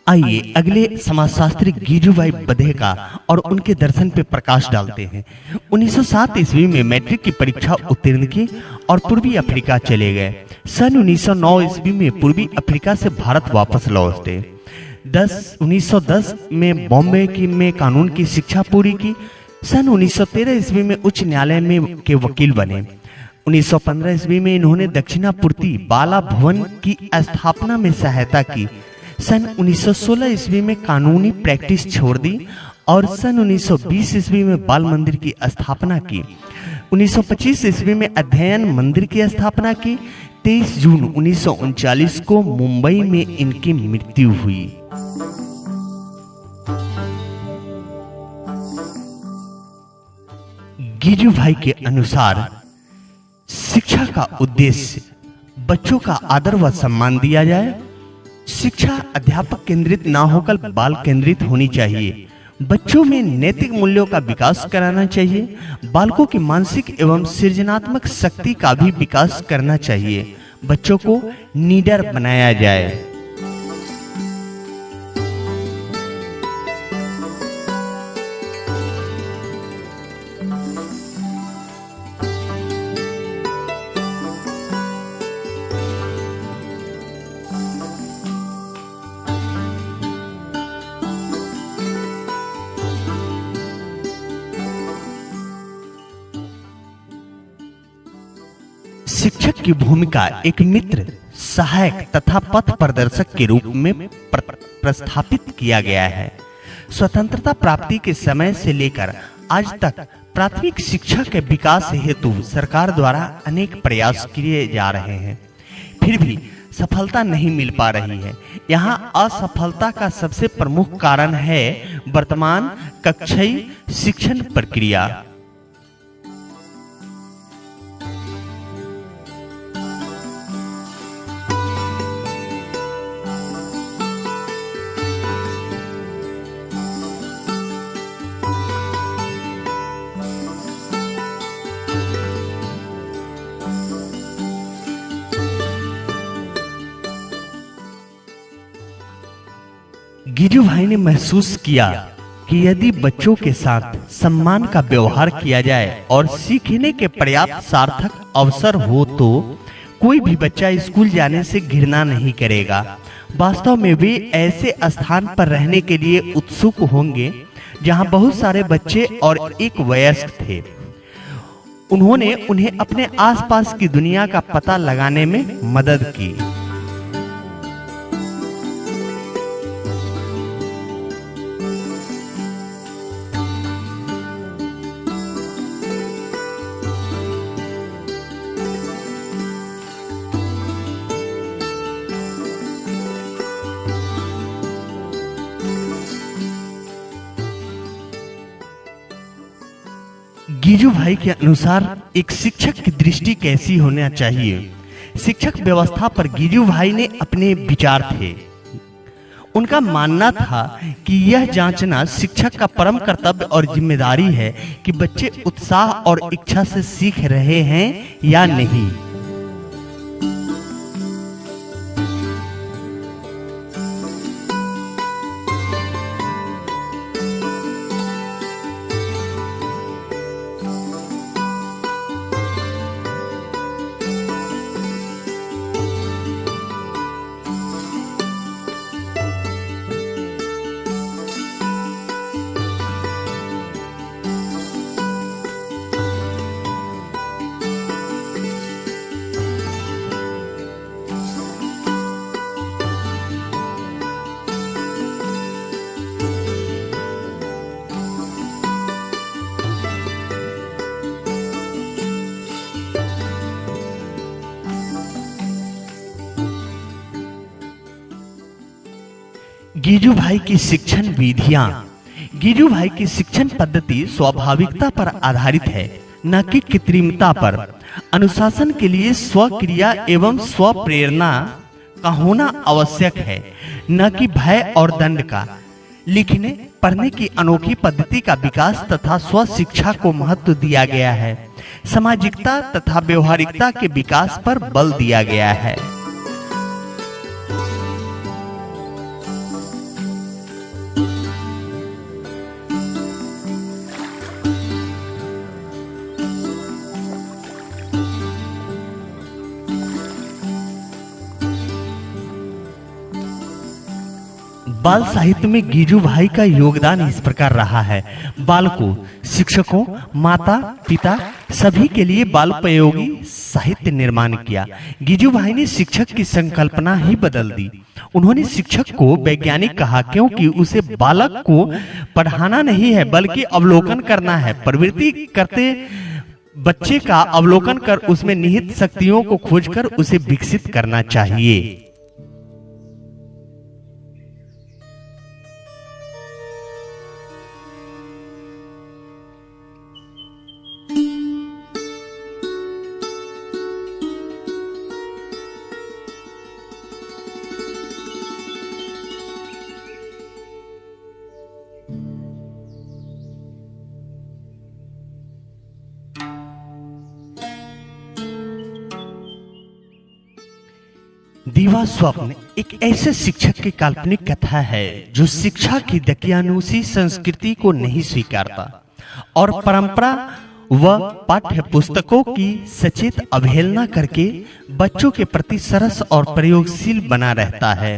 आइए अगले समाजशास्त्री गिजुभाई बधेका और उनके दर्शन पे प्रकाश डालते हैं। 1907 ईस्वी में मैट्रिक की परीक्षा उत्तीर्ण की और पूर्वी अफ्रीका चले गए। सन 1909 ईस्वी में पूर्वी अफ्रीका से भारत वापस लौटे। 1910 में बॉम्बे में कानून की शिक्षा पूरी की। सन 1913 ईस्वी में उच्च न्यायालय में के वकील बने। 1915 ईस्वी में इन्होंने दक्षिणापूर्ति बाला भवन की स्थापना में सहायता की। सन 1916 ईस्वी में कानूनी प्रैक्टिस छोड़ दी और सन 1920 ईस्वी में बाल मंदिर की स्थापना की। 1925 ईस्वी में अध्ययन मंदिर की स्थापना की। 23 जून 1939 को मुंबई में इनकी मृत्यु हुई। गिजुभाई के अनुसार शिक्षा का उद्देश्य बच्चों का आदर व सम्मान दिया जाए। शिक्षा अध्यापक केंद्रित ना होकर बाल केंद्रित होनी चाहिए। बच्चों में नैतिक मूल्यों का विकास कराना चाहिए। बालकों की मानसिक एवं सृजनात्मक शक्ति का भी विकास करना चाहिए। बच्चों को निडर बनाया जाए। शिक्षक की भूमिका एक मित्र, सहायक तथा पथ प्रदर्शक के रूप में प्रस्थापित किया गया है। स्वतंत्रता प्राप्ति के समय से लेकर आज तक प्राथमिक शिक्षा के विकास हेतु सरकार द्वारा अनेक प्रयास किए जा रहे हैं, फिर भी सफलता नहीं मिल पा रही है। यहाँ असफलता का सबसे प्रमुख कारण है वर्तमान कक्षाई शिक्षण प्रक्रिया। गिजुभाई ने महसूस किया कि यदि बच्चों के साथ सम्मान का व्यवहार किया जाए और सीखने के पर्याप्त सार्थक अवसर हो तो कोई भी बच्चा स्कूल जाने से घृणा नहीं करेगा। वास्तव में वे ऐसे स्थान पर रहने के लिए उत्सुक होंगे जहां बहुत सारे बच्चे और एक वयस्क थे। उन्होंने उन्हें अपने आसपास की दुनिया का पता लगाने में मदद की। गिजुभाई के अनुसार एक शिक्षक की दृष्टि कैसी होना चाहिए। शिक्षक व्यवस्था पर गिजुभाई ने अपने विचार थे। उनका मानना था कि यह जांचना शिक्षक का परम कर्तव्य और जिम्मेदारी है कि बच्चे उत्साह और इच्छा से सीख रहे हैं या नहीं। गिजुभाई की शिक्षण विधियां। गिजुभाई की शिक्षण पद्धति स्वाभाविकता पर आधारित है, न कि कृत्रिमता पर। अनुशासन के लिए स्वक्रिया एवं स्वप्रेरणा का होना आवश्यक है, न कि भय और दंड का। लिखने पढ़ने की अनोखी पद्धति का विकास तथा स्व शिक्षा को महत्व दिया गया है। सामाजिकता तथा व्यवहारिकता के विकास पर बल दिया गया है। बाल साहित्य में गिजू भाई का योगदान इस प्रकार रहा है। बालकों, शिक्षकों, माता पिता सभी के लिए बालोपयोगी साहित्य निर्माण किया। गिजू भाई ने शिक्षक की संकल्पना ही बदल दी। उन्होंने शिक्षक को वैज्ञानिक कहा, क्योंकि उसे बालक को पढ़ाना नहीं है बल्कि अवलोकन करना है। प्रवृत्ति करते बच्चे का अवलोकन कर उसमें निहित शक्तियों को खोजकर उसे विकसित करना चाहिए। दीवा स्वप्न एक ऐसे शिक्षक की काल्पनिक कथा है जो शिक्षा की दकियानूसी संस्कृति को नहीं स्वीकारता और परंपरा व पाठ्य पुस्तकों की सचेत अवहेलना करके बच्चों के प्रति सरस और प्रयोगशील बना रहता है।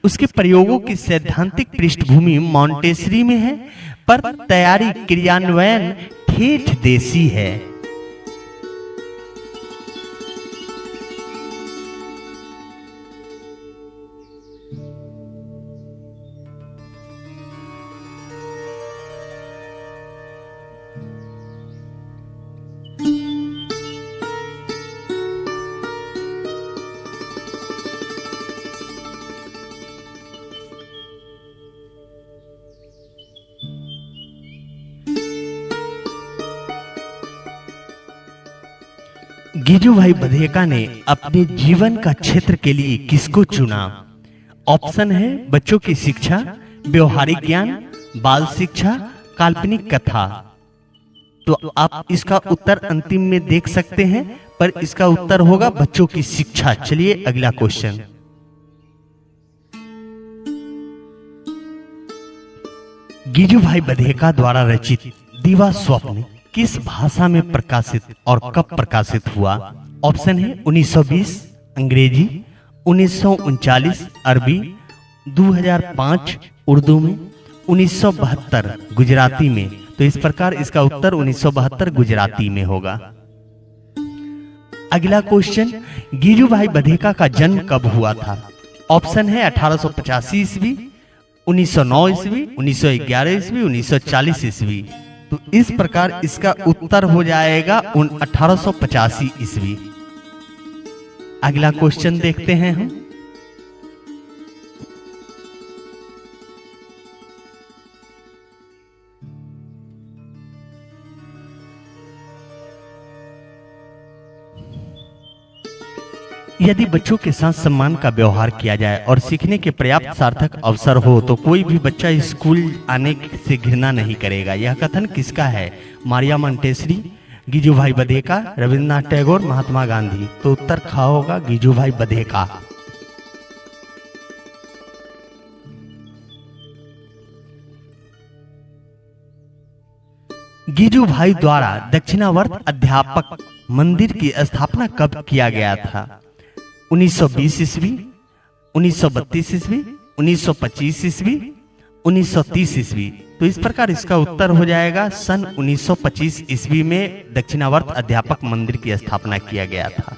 उसके प्रयोगों की सैद्धांतिक पृष्ठभूमि मॉन्टेसरी में है, पर तैयारी क्रियान्वयन ठेठ देसी है। गिजू भाई बधेका ने अपने जीवन का क्षेत्र के लिए किसको चुना? ऑप्शन है बच्चों की शिक्षा, व्यवहारिक ज्ञान, बाल शिक्षा, काल्पनिक कथा। तो आप इसका उत्तर अंतिम में देख सकते हैं, पर इसका उत्तर होगा बच्चों की शिक्षा। चलिए अगला क्वेश्चन। गिजू भाई बधेका द्वारा रचित दीवा स्वप्न किस भाषा में प्रकाशित और कब प्रकाशित हुआ? ऑप्शन है 1920 अंग्रेजी, 1939 अरबी, 2005 उर्दू में, 1972 गुजराती में। तो इस प्रकार इसका उत्तर 1972 गुजराती में होगा। अगला क्वेश्चन, गिजू भाई बधेका का जन्म कब हुआ था? ऑप्शन है 1885 ईस्वी, 1909 ईस्वी, 1911 ईस्वी, 1940 ईस्वी। तो इस प्रकार इसका उत्तर हो जाएगा 1885 ईस्वी। अगला क्वेश्चन देखते हैं हम। यदि बच्चों के साथ सम्मान का व्यवहार किया जाए और सीखने के पर्याप्त सार्थक अवसर हो तो कोई भी बच्चा स्कूल आने से घृणा नहीं करेगा। यह कथन किसका है? मारिया मॉन्टेसरी, गिजू भाई बधेका, रविंद्रनाथ टैगोर, महात्मा गांधी। तो उत्तर ख होगा गिजू भाई बधेका। गिजू भाई द्वारा दक्षिणावर्त अध्यापक मंदिर की स्थापना कब किया गया था? 1920 ईस्वी, 1932 ईस्वी, 1925 ईस्वी, 1930 ईस्वी। तो इस प्रकार इसका उत्तर हो जाएगा सन 1925 ईस्वी में दक्षिणावर्त अध्यापक मंदिर की स्थापना किया गया था।